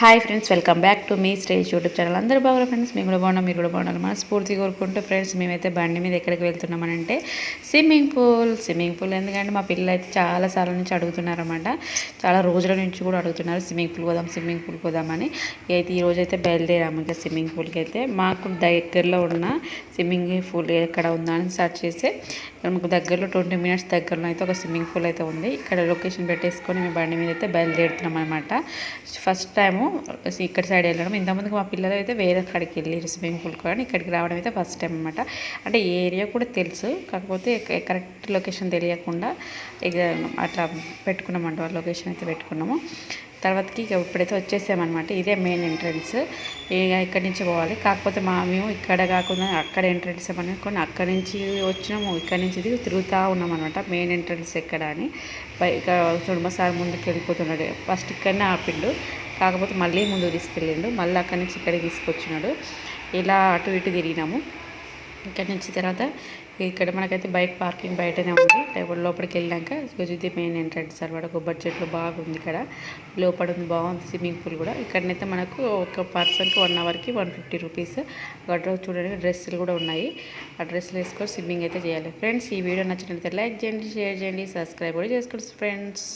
Hi friends, welcome back to me stage YouTube channel. అందరూ బాగా friends, మేము కూడా బాగున్నాం, మీరు కూడా బాగున్నారు. మనస్ఫూర్తిగా కోరుకుంటూ ఫ్రెండ్స్, మేమైతే బండి మీద ఎక్కడికి వెళ్తున్నామనంటే స్విమ్మింగ్ పూల్. ఎందుకంటే మా పిల్లలు అయితే చాలా సార్లు నుంచి అడుగుతున్నారన్నమాట. చాలా రోజుల నుంచి కూడా అడుగుతున్నారు స్విమ్మింగ్ పూల్ పోదామని. అయితే ఈరోజు అయితే బయలుదేరాము ఇంకా స్విమ్మింగ్ పూల్కి. అయితే మాకు దగ్గరలో ఉన్న స్విమ్మింగ్ పూల్ ఎక్కడ ఉందా అని సర్చ్ చేస్తే మాకు దగ్గరలో 20 minutes దగ్గరలో అయితే ఒక స్విమ్మింగ్ పూల్ అయితే ఉంది. ఇక్కడ లొకేషన్ పెట్టేసుకొని మేము బండి మీద అయితే బయలుదేరుతున్నాం అనమాట. ఫస్ట్ టైము ఇక్కడ సైడ్ వెళ్ళడం. ఇంతకుముందుకు మా పిల్లలు అయితే వేరే కాడికి వెళ్ళారు స్విమ్మింగ్ పూల్, కానీ ఇక్కడికి రావడం అయితే ఫస్ట్ టైం అనమాట. అంటే ఈ ఏరియా కూడా తెలుసు, కాకపోతే కరెక్ట్ లొకేషన్ తెలియకుండా ఇక అట్లా పెట్టుకున్నామంట. లొకేషన్ అయితే పెట్టుకున్నాము. తర్వాతకి ఇక ఇప్పుడైతే వచ్చేసామన్నమాట. ఇదే మెయిన్ ఎంట్రన్స్. ఇక ఇక్కడి నుంచి పోవాలి. కాకపోతే మేము ఇక్కడ కాకుండా అక్కడ ఎంట్రన్స్ అనుకొని అక్కడి నుంచి వచ్చినాము. ఇక్కడి నుంచి ఇది తిరుగుతూ ఉన్నాం అనమాట. మెయిన్ ఎంట్రన్స్ ఎక్కడ అని ఇక చూడమ సార్ ముందుకు వెళ్ళిపోతున్నాడు. ఫస్ట్ ఇక్కడనే ఆపిండు, కాకపోతే మళ్ళీ ముందుకు తీసుకెళ్ళిండు. మళ్ళీ అక్కడి నుంచి ఇక్కడికి తీసుకొచ్చినాడు. ఇలా అటు ఇటు తిరిగినాము. ఇక్కడి నుంచి తర్వాత ఇక్కడ మనకైతే బైక్ పార్కింగ్ బయటనే ఉంది. లోపలికి వెళ్ళాక ఇది మెయిన్ ఎంట్రన్స్ అనమాట. కొబ్బరి చెట్లు బాగుంది ఇక్కడ. లోపల ఉంది, బాగుంది స్విమ్మింగ్ పూల్ కూడా. ఇక్కడనైతే మనకు ఒక పర్సన్కి 1 hourకి 150 rupees. అక్కడ చూడడానికి డ్రెస్సులు కూడా ఉన్నాయి. ఆ డ్రెస్సులు వేసుకొని స్విమ్మింగ్ అయితే చేయాలి. ఫ్రెండ్స్, ఈ వీడియో నచ్చినట్లయితే లైక్ చేయండి, షేర్ చేయండి, సబ్స్క్రైబ్ కూడా చేసుకోండి ఫ్రెండ్స్.